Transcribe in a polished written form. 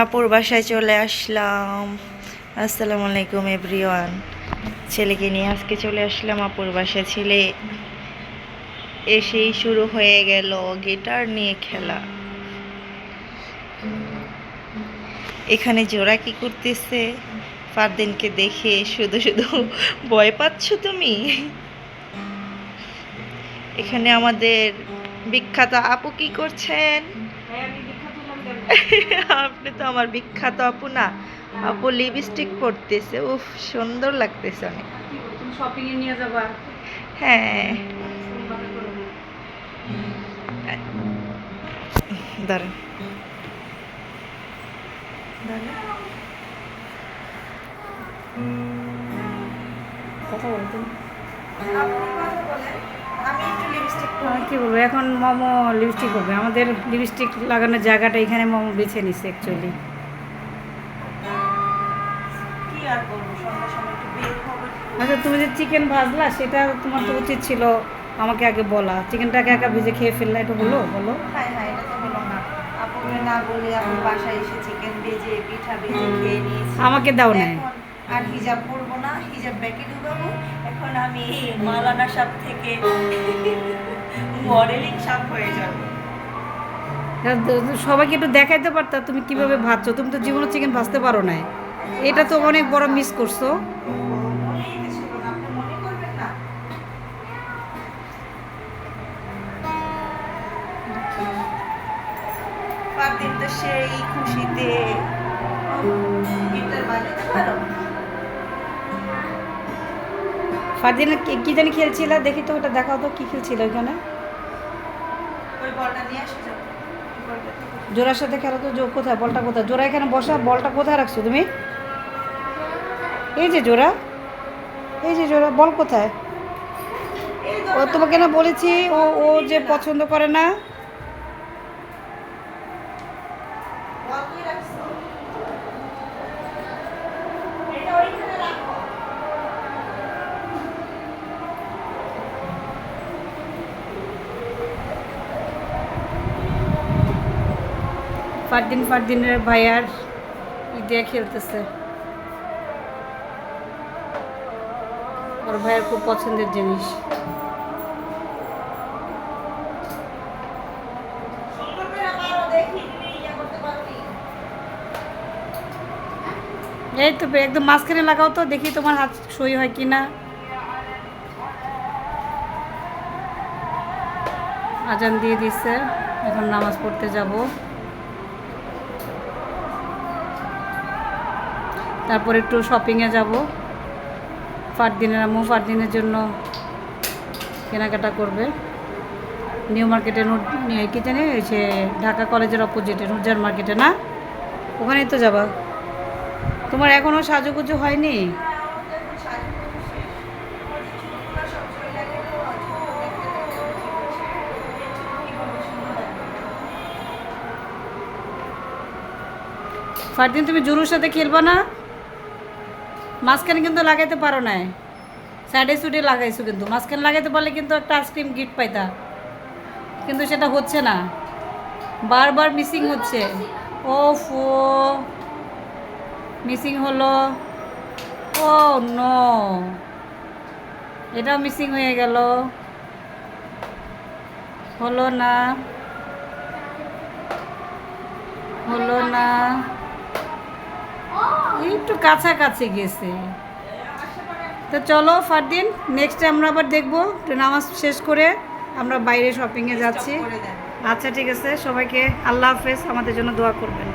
আপুর বাসায় চলে আসলাম। আসসালামু আলাইকুম এভরিওয়ান। ছেলেকে নিয়ে আজকে চলে আসলাম আপুর বাসায়। ছেলে এসেই শুরু হয়ে গেল গিটার নিয়ে খেলা। এখানে জোড়া কি করতেছে ফারদিনকে দেখে শুধু শুধু ভয় পাচ্ছ তুমি? এখানে আমাদের বিখ্যাত আপু কি করছেন? আপনি তো আমার বিখ্যাত আপু না। আপু লিপস্টিক পরতেছে, উফ সুন্দর লাগতেছে অনেক। শপিং এ নিয়ে যাবা? হ্যাঁ দাঁড়ান কথা বলতেন কি দাঁড়ান। বলবো, এখন মোমো লিপস্টিক করবে। আমাদের লিপস্টিক লাগানোর জায়গাটা এখানে মোমো বেছে নিচ্ছে অ্যাকচুয়ালি। আচ্ছা, তুমি যে চিকেন ভাজলা সেটা তোমার তো উচিত ছিল আমাকে আগে বলা। চিকেনটাকে একা ভেজে খেয়ে ফেললা, এটা হলো বলো? হ্যাঁ হ্যাঁ, এটা তো হলো না। আপুকে না বলে আপুর বাসায় এসে চিকেন ভেজে পিঠা ভেজে খেয়ে নিয়েছি। আমাকে দাও না। এখন আর হিজাব পরবো না, হিজাব ব্যাগে ঢুকাবো। এখন আমি মাওলানা সাহেব থেকে মডেলিং সাহেব হয়ে যাবো। সবাইকে একটু দেখাইতে পারতা তুমি কিভাবে ভাজছো। তুমি তো জীবনে চিকেন ভাজতে পারো না, এটা তো অনেক বড় মিস করছো। ফারদিন তো সেই খুশিতে গিটার বাজাতে পারো। ফারদিন কি জানি খেলছিল, দেখি তো ওটা দেখাও তো কি খেলছিল ওখানে। ওই বলটা নিয়ে আসো যাও। জোড়ার সাথে খেলো তো। কোথায় বলটা, কোথায় জোড়া? এখানে বসা। বলটা কোথায় রাখছো তুমি? এই যে জোড়া, এই যে জোড়া, বল কোথায়? ও তোমাকে না বলেছি ও ও যে পছন্দ করে না। বল কই রাখছো? এটা ওইখানে রাখো। ফারদিনের ভাইয়ার দিয়ে খেলতেছে। ওর ভাইয়ের খুব পছন্দের জিনিস। সুন্দর করে মারো, দেখি তুমি ইয়া করতে পারবি। এই তো একদম মাঝখানে লাগাও তো, দেখি তোমার হাত সই হয় কি না। আজান দিয়ে দিচ্ছে, এখন নামাজ পড়তে যাব। তারপর একটু শপিংয়ে যাব। ফারদিনের জন্য কেনাকাটা করবে। নিউ মার্কেটে কি জানি সে ঢাকা কলেজের অপোজিটে নুরজান মার্কেটে না, ওখানেই তো যাবা। তোমার এখনও সাজুগুজু হয়নি? ফারদিন তুমি জুরুর সাথে খেলবা না? মাঝখানে কিন্তু লাগাইতে পারো না, সাইডে সুডে লাগাইছো, কিন্তু মাঝখানে লাগাইতে পারলে কিন্তু একটা আইসক্রিম গিফট পাইতা, কিন্তু সেটা হচ্ছে না, বারবার মিসিং হচ্ছে। ওফো, মিসিং হলো। ও নো, এটাও মিসিং হয়ে গেল, হলো না, হলো না, একটু কাছাকাছি গেছে। তো চলো ফারদিন, নেক্সট আমরা আবার দেখবো। নামাজ শেষ করে আমরা বাইরে শপিংয়ে যাচ্ছি। আচ্ছা ঠিক আছে, সবাইকে আল্লাহ হাফেজ, আমাদের জন্য দোয়া করবেন।